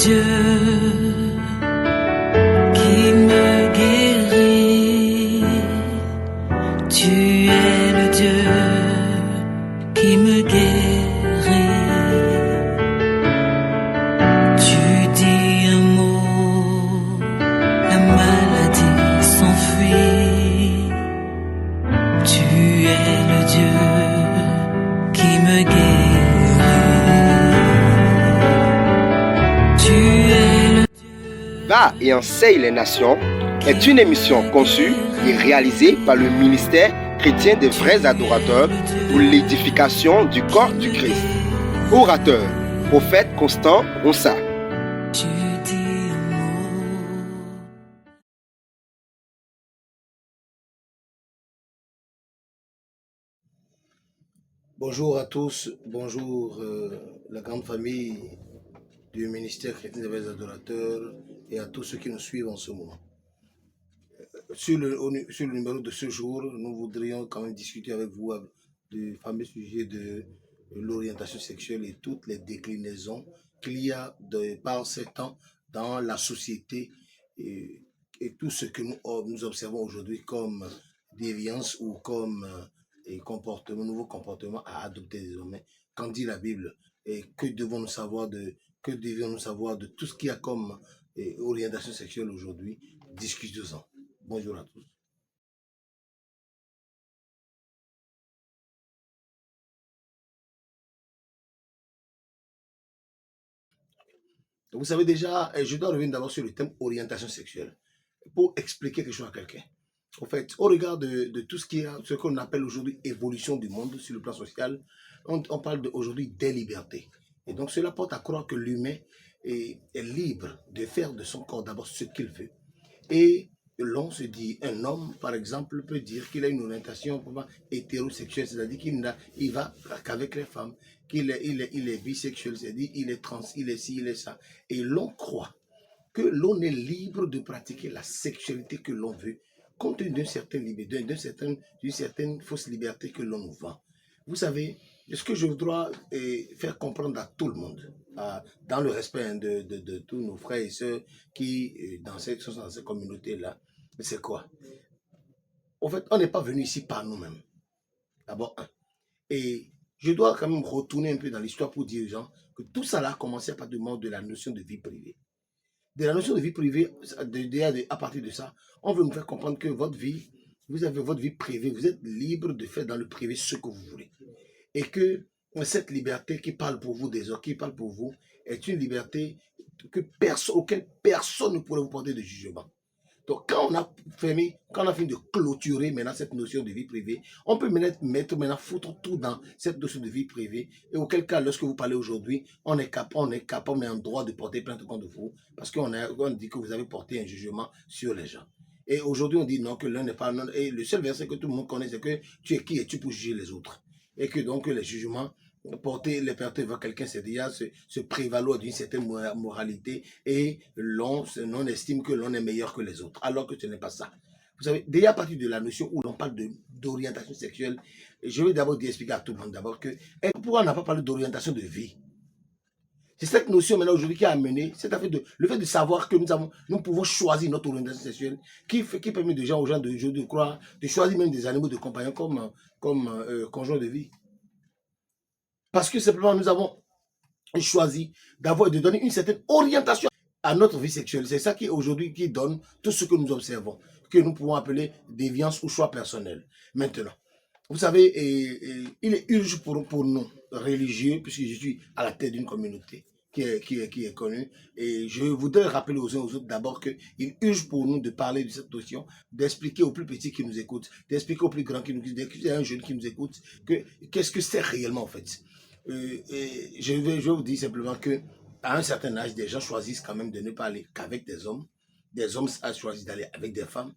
Dieu qui me guérit. Tu es le Dieu qui me guérit. Tu dis un mot, la maladie s'enfuit. Tu es le Dieu qui me guérit. Va et enseigne les nations est une émission conçue et réalisée par le ministère chrétien des vrais adorateurs pour l'édification du corps du Christ. Orateur, prophète Constant Onsa. Bonjour à tous, bonjour la grande famille du ministère chrétien des vrais adorateurs et à tous ceux qui nous suivent en ce moment. Sur le numéro de ce jour, nous voudrions quand même discuter avec vous du fameux sujet de l'orientation sexuelle et toutes les déclinaisons qu'il y a par ces temps dans la société et tout ce que nous observons aujourd'hui comme déviance ou comme nouveaux comportements à adopter désormais. Qu'en dit la Bible et que devions-nous savoir de tout ce qu'il y a comme orientation sexuelle aujourd'hui? Discutons-en. Bonjour à tous. Donc vous savez déjà, je dois revenir d'abord sur le thème orientation sexuelle pour expliquer quelque chose à quelqu'un. En fait, au regard de tout ce qu'on appelle aujourd'hui évolution du monde sur le plan social, on parle aujourd'hui des libertés. Et donc cela porte à croire que l'humain est libre de faire de son corps d'abord ce qu'il veut. Et l'on se dit, un homme par exemple peut dire qu'il a une orientation hétérosexuelle, c'est-à-dire qu'il va qu'avec les femmes, qu'il est bisexuel, c'est-à-dire il est trans, il est ci, il est ça. Et l'on croit que l'on est libre de pratiquer la sexualité que l'on veut, compte tenu d'une certaine liberté, d'une certaine fausse liberté que l'on nous vend. Vous savez, ce que je voudrais faire comprendre à tout le monde, dans le respect de tous nos frères et sœurs qui sont dans cette communauté-là, c'est quoi? En fait, on n'est pas venu ici par nous-mêmes. D'abord, et je dois quand même retourner un peu dans l'histoire pour dire aux gens que tout ça a commencé à partir du moment de la notion de vie privée. De la notion de vie privée, à partir de ça, on veut nous faire comprendre que votre vie, vous avez votre vie privée, vous êtes libre de faire dans le privé ce que vous voulez. Et que cette liberté qui parle pour vous, qui parle pour vous, est une liberté auquel personne ne pourrait vous porter de jugement. Donc, quand on a fini de clôturer maintenant cette notion de vie privée, on peut foutre tout dans cette notion de vie privée. Et auquel cas, lorsque vous parlez aujourd'hui, on est en droit de porter plainte contre vous parce qu'on dit que vous avez porté un jugement sur les gens. Et aujourd'hui, on dit non, que l'un n'est pas non. Et le seul verset que tout le monde connaît, c'est que tu es qui es-tu pour juger les autres? Et que donc les jugements porter les porter vers quelqu'un, c'est déjà se prévaloir d'une certaine moralité et l'on estime que l'on est meilleur que les autres, alors que ce n'est pas ça. Vous savez, déjà à partir de la notion où l'on parle d'orientation sexuelle, je vais d'abord expliquer à tout le monde d'abord que pourquoi on n'a pas parlé d'orientation de vie? C'est cette notion maintenant aujourd'hui qui a amené, le fait de savoir que nous pouvons choisir notre orientation sexuelle, qui permet déjà aux gens de croire, de choisir même des animaux de compagnon comme conjoint de vie. Parce que simplement nous avons choisi de donner une certaine orientation à notre vie sexuelle. C'est ça qui aujourd'hui qui donne tout ce que nous observons, que nous pouvons appeler déviance ou choix personnel. Maintenant, vous savez, il est urgent pour nous, religieux, puisque je suis à la tête d'une communauté qui est connue, et je voudrais rappeler aux uns aux autres d'abord qu'il urge pour nous de parler de cette notion, d'expliquer aux plus petits qui nous écoutent, d'expliquer aux plus grands qui nous écoutent, d'expliquer à un jeune qui nous écoute, qu'est-ce que c'est réellement en fait. Je vais vous dire simplement que à un certain âge, des gens choisissent quand même de ne pas aller qu'avec des hommes. Des hommes choisissent d'aller avec des femmes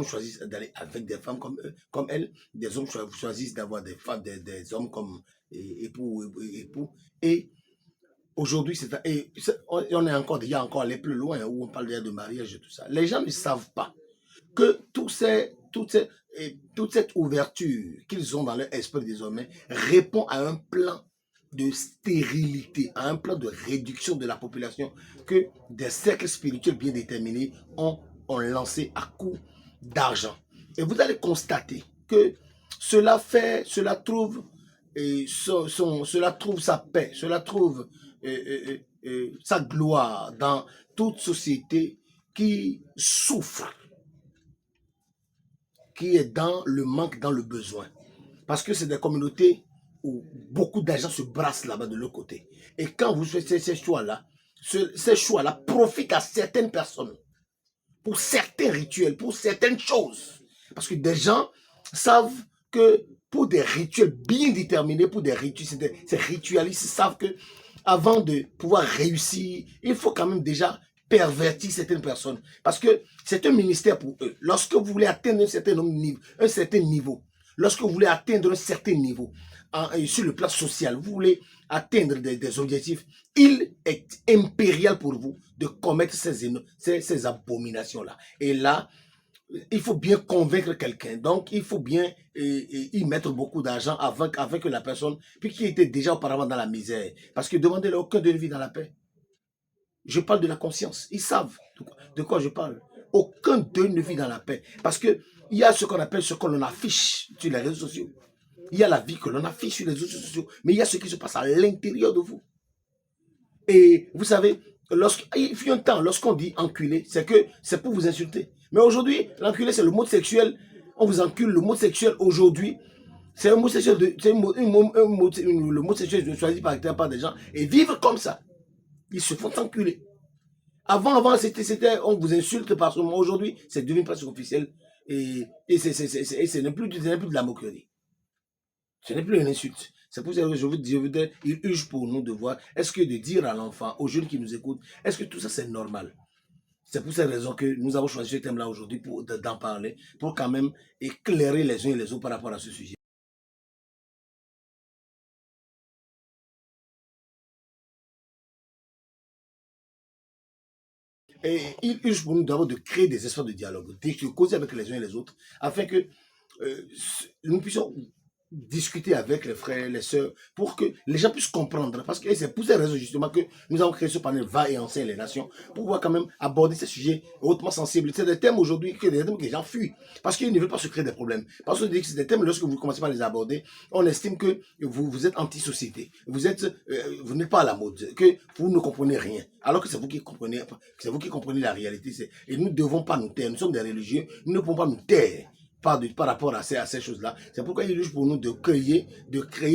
choisissent d'aller avec des femmes comme elles. Des hommes choisissent d'avoir des hommes comme époux. Et aujourd'hui, on est encore allé plus loin où on parle déjà de mariage et tout ça. Les gens ne savent pas que toute cette ouverture qu'ils ont dans leur esprit désormais répond à un plan de stérilité, à un plan de réduction de la population que des cercles spirituels bien déterminés ont lancé à coup d'argent. Et vous allez constater que cela trouve, cela trouve sa paix, cela trouve sa gloire dans toute société qui souffre, qui est dans le manque, dans le besoin. Parce que c'est des communautés où beaucoup d'argent se brassent là-bas de l'autre côté. Et quand vous faites ces choix-là profitent à certaines personnes, pour certains rituels, pour certaines choses. Parce que des gens savent que pour des rituels bien déterminés, pour des rituels, ces ritualistes savent que avant de pouvoir réussir, il faut quand même déjà pervertir certaines personnes. Parce que c'est un ministère pour eux. Lorsque vous voulez atteindre un certain niveau, lorsque vous voulez atteindre un certain niveau, sur le plan social, vous voulez atteindre des objectifs, il est impérial pour vous de commettre ces abominations-là. Et là, il faut bien convaincre quelqu'un. Donc, il faut bien y mettre beaucoup d'argent avant que la personne, puis qui était déjà auparavant dans la misère. Parce que demandez-leur, aucun d'eux ne vit dans la paix. Je parle de la conscience. Ils savent de quoi je parle. Aucun d'eux ne vit dans la paix. Parce qu'il y a ce qu'on appelle, ce qu'on affiche sur les réseaux sociaux. Il y a la vie que l'on affiche sur les réseaux sociaux, mais il y a ce qui se passe à l'intérieur de vous. Et vous savez, il fut un temps, lorsqu'on dit enculé, c'est pour vous insulter. Mais aujourd'hui, l'enculé, c'est le mot sexuel. On vous encule. Le mot sexuel, aujourd'hui, c'est un mot sexuel, le mot sexuel choisi par des gens et vivre comme ça. Ils se font enculer. Avant, c'était, on vous insulte par ce mot. Aujourd'hui, c'est devenu presque officiel. Et ce n'est plus de la moquerie. Ce n'est plus une insulte. C'est pour ça que je veux dire, il urge pour nous de voir, est-ce que de dire à l'enfant, aux jeunes qui nous écoutent, est-ce que tout ça c'est normal? C'est pour cette raison que nous avons choisi ce thème-là aujourd'hui pour d'en parler, pour quand même éclairer les uns et les autres par rapport à ce sujet. Et il urge pour nous d'abord de créer des espaces de dialogue, de causer avec les uns et les autres, afin que nous puissions discuter avec les frères, les sœurs, pour que les gens puissent comprendre. Parce que c'est pour ces raisons justement que nous avons créé ce panel Va et enseigne les nations, pour pouvoir quand même aborder ces sujets hautement sensibles. C'est des thèmes aujourd'hui que les gens fuient, parce qu'ils ne veulent pas se créer des problèmes. Parce que c'est des thèmes, lorsque vous commencez par les aborder, on estime que vous êtes anti-société, vous n'êtes pas à la mode, que vous ne comprenez rien. Alors que c'est vous qui comprenez, la réalité. Et nous ne devons pas nous taire. Nous sommes des religieux, nous ne pouvons pas nous taire par rapport à ces choses-là. C'est pourquoi il est juste pour nous de créer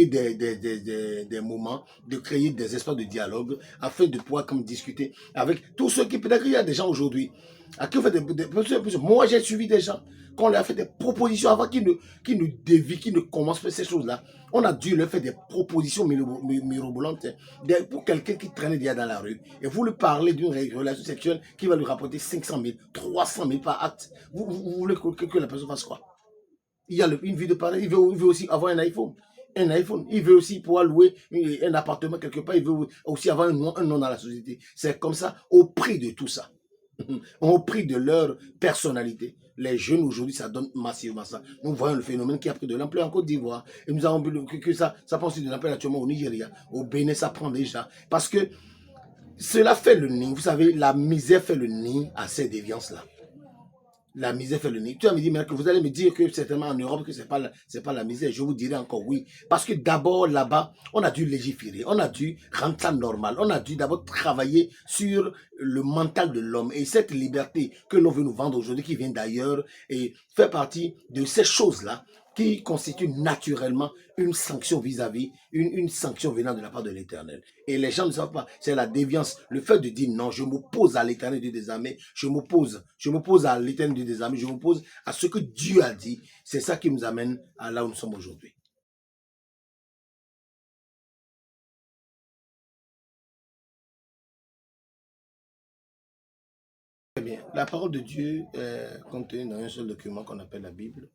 des moments, de créer des espaces de dialogue, afin de pouvoir comme discuter avec tous ceux qui, peut-être qu'il y a des gens aujourd'hui, à qui on fait moi j'ai suivi des gens, qu'on leur a fait des propositions avant qu'ils ne dévient, qu'ils ne commencent ces choses-là. On a dû leur faire des propositions mirobolantes pour quelqu'un qui traînait déjà dans la rue. Et vous lui parlez d'une relation sexuelle qui va lui rapporter 500 000, 300 000 par acte. Vous voulez que la personne fasse quoi? Il y a une vie de pareil. Il veut aussi avoir un iPhone. Il veut aussi pouvoir louer un appartement quelque part. Il veut aussi avoir un nom dans la société. C'est comme ça, au prix de tout ça. Au prix de leur personnalité. Les jeunes aujourd'hui, ça donne massivement ça. Nous voyons le phénomène qui a pris de l'ampleur en Côte d'Ivoire. Et nous avons vu que ça prend aussi de l'ampleur actuellement au Nigeria. Au Bénin, ça prend déjà. Parce que cela fait le nid. Vous savez, la misère fait le nid à ces déviances-là. La misère fait le nid. Tu vas me dire, mais que vous allez me dire que certainement en Europe, que c'est pas la misère. Je vous dirai encore oui. Parce que d'abord, là-bas, on a dû légiférer. On a dû rendre ça normal. On a dû d'abord travailler sur le mental de l'homme. Et cette liberté que l'on veut nous vendre aujourd'hui, qui vient d'ailleurs, et fait partie de ces choses-là qui constituent naturellement une sanction vis-à-vis, une sanction venant de la part de l'Éternel. Et les gens ne savent pas, c'est la déviance, le fait de dire non, je m'oppose à l'Éternel Dieu des armées, je m'oppose à l'Éternel Dieu des armées, je m'oppose à ce que Dieu a dit. C'est ça qui nous amène à là où nous sommes aujourd'hui. Très bien. La parole de Dieu est contenue dans un seul document qu'on appelle la Bible.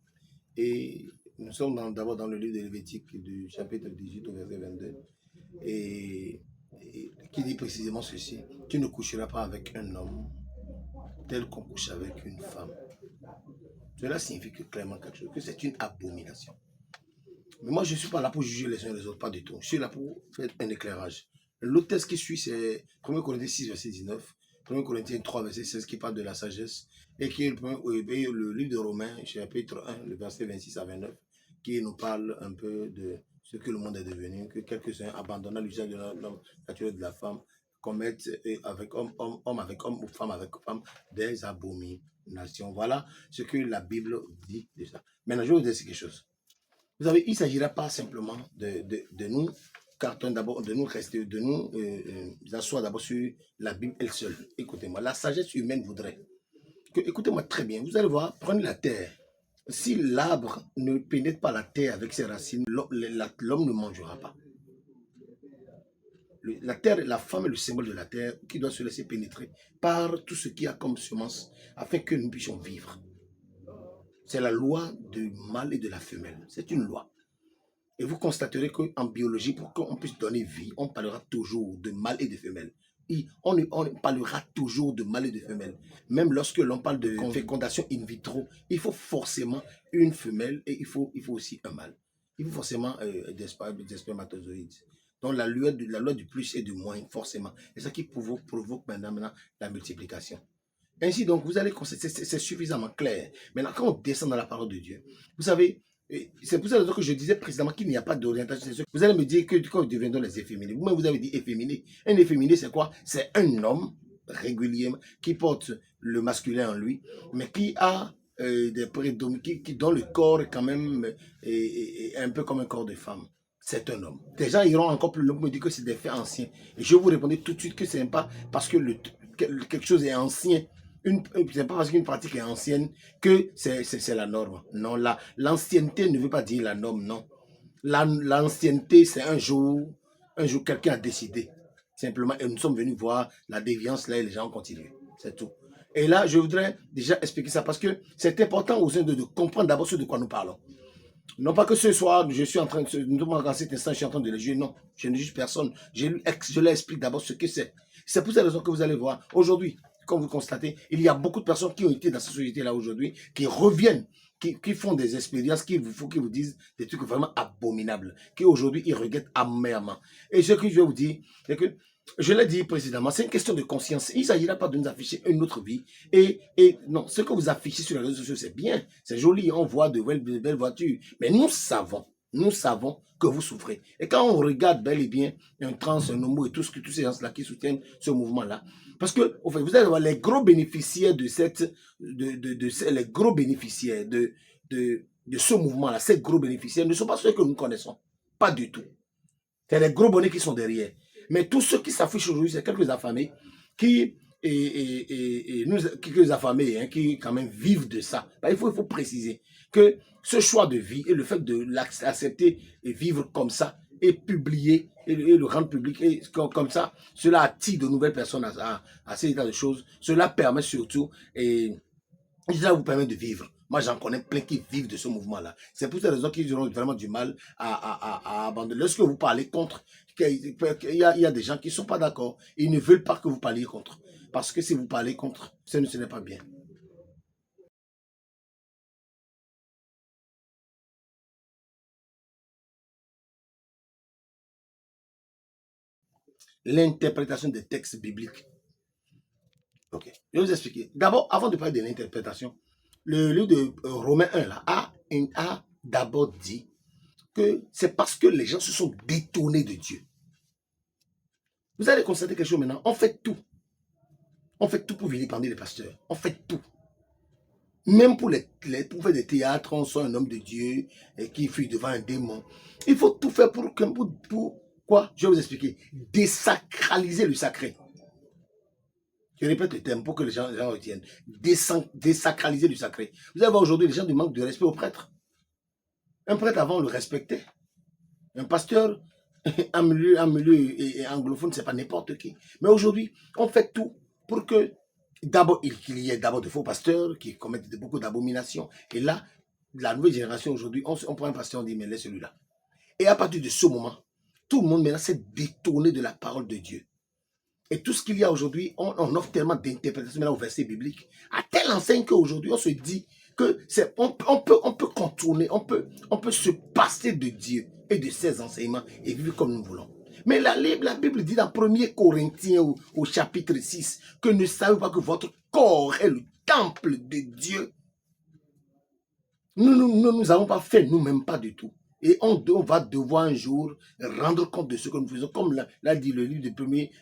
Et nous sommes d'abord dans le livre de Lévitique du chapitre 18 au verset 22. Et qui dit précisément ceci: tu ne coucheras pas avec un homme tel qu'on couche avec une femme. Cela signifie clairement quelque chose, que c'est une abomination. Mais moi, je ne suis pas là pour juger les uns les autres, pas du tout. Je suis là pour faire un éclairage. L'autre texte qui suit, c'est 1 Corinthiens 6, verset 19, 1 Corinthiens 3, verset 16, qui parle de la sagesse, et qui est le livre de Romains, chapitre 1, le verset 26 à 29, qui nous parle un peu de ce que le monde est devenu, que quelques-uns, abandonnant l'usage de l'homme naturel de la femme, commettent avec homme avec homme ou femme avec femme des abominations. Voilà ce que la Bible dit de ça. Maintenant, je vais vous dire quelque chose. Vous savez, il ne s'agira pas simplement de nous cartonner d'abord, de nous rester, de nous asseoir d'abord sur la Bible elle seule. Écoutez-moi, la sagesse humaine voudrait que, écoutez-moi très bien, vous allez voir, prenez la terre. Si l'arbre ne pénètre pas la terre avec ses racines, l'homme ne mangera pas. La terre, la femme est le symbole de la terre qui doit se laisser pénétrer par tout ce qui a comme semence afin que nous puissions vivre. C'est la loi du mâle et de la femelle. C'est une loi. Et vous constaterez qu'en biologie, pour qu'on puisse donner vie, on parlera toujours de mâle et de femelle. Et on parlera toujours de mâle et de femelle. Même lorsque l'on parle de fécondation in vitro, il faut forcément une femelle et il faut aussi un mâle. Il faut forcément des spermatozoïdes. Donc la loi du plus et du moins, forcément. C'est ça qui provoque maintenant la multiplication. Ainsi donc, vous allez constater, c'est suffisamment clair. Maintenant, quand on descend dans la parole de Dieu, vous savez, c'est pour ça que je disais précédemment qu'il n'y a pas d'orientation sexuelle. Vous allez me dire que quand nous deviendrons les efféminés, vous-même vous avez dit efféminé. Un efféminé, c'est quoi? C'est un homme régulièrement qui porte le masculin en lui, mais qui a des prédominants, dont le corps est quand même un peu comme un corps de femme. C'est un homme. Des gens iront encore plus loin pour me dire que c'est des faits anciens. Et je vous répondrai tout de suite que ce n'est pas parce que quelque chose est ancien. C'est pas parce qu'une pratique est ancienne que c'est la norme. Non, l'ancienneté ne veut pas dire la norme, non. L'ancienneté, c'est un jour quelqu'un a décidé. Simplement, et nous sommes venus voir la déviance là et les gens continuent. C'est tout. Et là, je voudrais déjà expliquer ça parce que c'est important aux uns de comprendre d'abord ce de quoi nous parlons. Non pas que ce soir, je suis en train de... Nous à cet instant, je suis en train de le juger. Non, je ne juge personne. Je leur explique d'abord ce que c'est. C'est pour cette raison que vous allez voir. Aujourd'hui, comme vous constatez, il y a beaucoup de personnes qui ont été dans cette société-là aujourd'hui, qui reviennent, qui font des expériences, qui vous disent des trucs vraiment abominables, qui aujourd'hui, ils regrettent amèrement. Et ce que je vais vous dire, c'est que, je l'ai dit précédemment, c'est une question de conscience. Il ne s'agira pas de nous afficher une autre vie. Et non, ce que vous affichez sur les réseaux sociaux, c'est bien, c'est joli, on voit de belles voitures. Mais nous savons que vous souffrez. Et quand on regarde bel et bien un trans, un homo et tous ces gens-là qui soutiennent ce mouvement-là, parce que au fait, vous allez voir les gros bénéficiaires de les gros bénéficiaires de ce mouvement-là, ces gros bénéficiaires ne sont pas ceux que nous connaissons. Pas du tout. C'est les gros bonnets qui sont derrière. Mais tous ceux qui s'affichent aujourd'hui, c'est quelques affamés qui quelques affamés hein, qui quand même vivent de ça. Ben, il faut préciser que ce choix de vie et le fait de l'accepter et vivre comme ça et publier et le rendre public et comme ça, cela attire de nouvelles personnes à ces états de choses. Cela permet surtout et cela vous permet de vivre. Moi, j'en connais plein qui vivent de ce mouvement-là. C'est pour cette raison qu'ils auront vraiment du mal à abandonner. Lorsque vous parlez contre, il y a des gens qui ne sont pas d'accord. Ils ne veulent pas que vous parliez contre. Parce que si vous parlez contre, ce n'est pas bien. L'interprétation des textes bibliques. Ok, je vais vous expliquer. D'abord, avant de parler de l'interprétation, le livre de Romains 1 là, a d'abord dit que c'est parce que les gens se sont détournés de Dieu. Vous allez constater quelque chose maintenant. On fait tout. On fait tout pour vilipender les pasteurs. On fait tout. Même pour faire des théâtres, on soit un homme de Dieu et qui fuit devant un démon. Il faut tout faire pour quoi? Je vais vous expliquer. Désacraliser le sacré. Je répète le terme pour que les gens retiennent. Désacraliser le sacré. Vous allez voir aujourd'hui, les gens manquent de respect aux prêtres. Un prêtre avant, on le respectait. Un pasteur, en milieu et anglophone, c'est pas n'importe qui. Mais aujourd'hui, on fait tout pour que d'abord qu'il y ait d'abord de faux pasteurs qui commettent beaucoup d'abominations. Et là, la nouvelle génération aujourd'hui, on prend un pasteur, on dit mais laisse celui-là. Et à partir de ce moment, tout le monde maintenant s'est détourné de la parole de Dieu. Et tout ce qu'il y a aujourd'hui, on offre tellement d'interprétations au verset biblique, à telle enseigne qu'aujourd'hui, on se dit on peut contourner, on peut se passer de Dieu et de ses enseignements et vivre comme nous voulons. Mais la Bible dit dans 1 Corinthiens au chapitre 6 que ne savez pas que votre corps est le temple de Dieu. Nous n'avons pas fait nous-mêmes, pas du tout. Et on va devoir un jour rendre compte de ce que nous faisons. Comme l'a dit le livre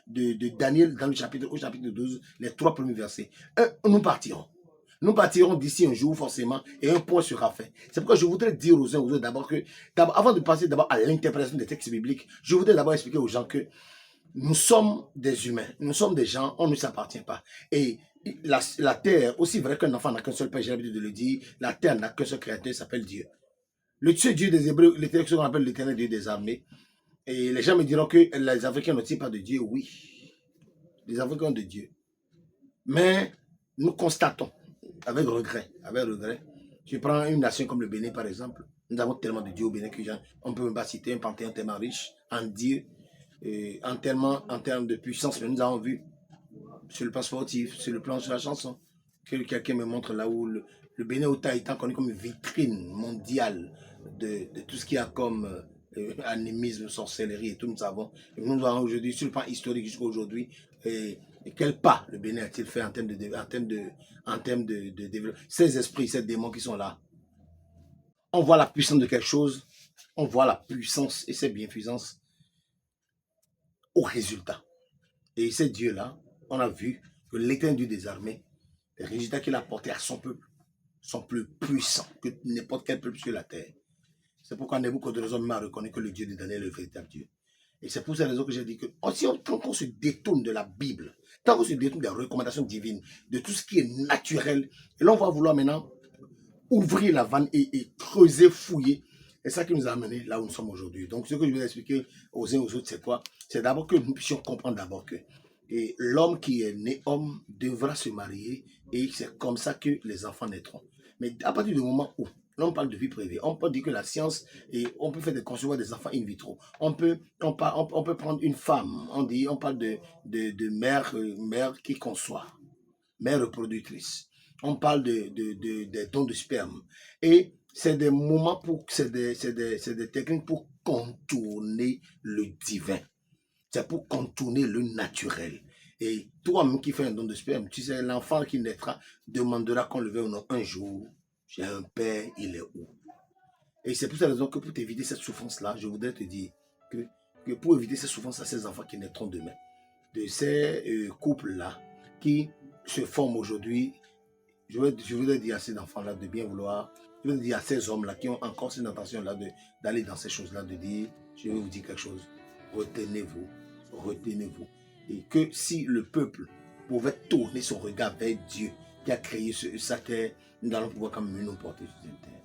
de Daniel au chapitre 12, les 3 premiers versets. Nous partirons. Nous partirons d'ici un jour forcément et un point sera fait. C'est pourquoi je voudrais dire aux uns aux autres d'abord que, avant de passer d'abord à l'interprétation des textes bibliques, je voudrais d'abord expliquer aux gens que nous sommes des humains, nous sommes des gens, on ne s'appartient pas. Et la terre, aussi vrai qu'un enfant n'a qu'un seul père, j'ai l'habitude de le dire, la terre n'a qu'un seul créateur, il s'appelle Dieu. Le seul Dieu des Hébreux, ce qu'on appelle l'éternel Dieu des armées. Et les gens me diront que les Africains n'ont-ils pas de Dieu? Oui, les Africains ont de Dieu. Mais nous constatons, avec regret, je prends une nation comme le Bénin par exemple, nous avons tellement de dieux au Bénin qu'on ne peut même pas citer un panthéon tellement riche en Dieu, en termes de puissance. Mais nous avons vu sur le plan sportif, sur le plan de la chanson, que quelqu'un me montre là où le Bénin étant connu comme une vitrine mondiale de tout ce qu'il y a comme animisme, sorcellerie et tout, nous savons. Et nous avons aujourd'hui, sur le plan historique jusqu'à aujourd'hui, et quel pas le Bénin a-t-il fait en termes de développement? Ces esprits, ces démons qui sont là, on voit la puissance de quelque chose, on voit la puissance et ses bienfaisances au résultat. Et ces dieux-là, on a vu que l'éternel Dieu des armées, les résultats qu'il a apportés à son peuple sont plus puissants que n'importe quel peuple sur la terre. C'est pourquoi Nebuchadnezzar m'a reconnu que le Dieu de Daniel est le véritable Dieu. Et c'est pour cette raison que j'ai dit que tant qu'on se détourne de la Bible, tant qu'on se détourne des recommandations divines, de tout ce qui est naturel, et là on va vouloir maintenant ouvrir la vanne et creuser, fouiller. Et c'est ça qui nous a amené là où nous sommes aujourd'hui. Donc ce que je vais expliquer aux uns aux autres, c'est quoi? C'est d'abord que nous puissions comprendre d'abord que l'homme qui est né homme devra se marier et c'est comme ça que les enfants naîtront. Mais à partir du moment où l'on parle de vie privée, on peut dire que la science, et on peut faire concevoir des enfants in vitro. On peut prendre une femme, on parle de mère qui conçoit, mère reproductrice. On parle des dons de sperme. Et c'est des moments c'est des techniques pour contourner le divin. C'est pour contourner le naturel. Et toi-même qui fais un don de sperme, tu sais, l'enfant qui naîtra demandera qu'on le veuille ou non un jour. J'ai un père, il est où? Et c'est pour cette raison que pour t'éviter cette souffrance-là, je voudrais te dire que pour éviter cette souffrance à ces enfants qui naîtront demain, de ces couples-là qui se forment aujourd'hui, je voudrais dire à ces enfants-là de bien vouloir, je voudrais dire à ces hommes-là qui ont encore cette intention-là d'aller dans ces choses-là, de dire, je vais vous dire quelque chose, retenez-vous. Et que si le peuple pouvait tourner son regard vers Dieu qui a créé sa terre, nous allons pouvoir quand même nous porter sur cette terre.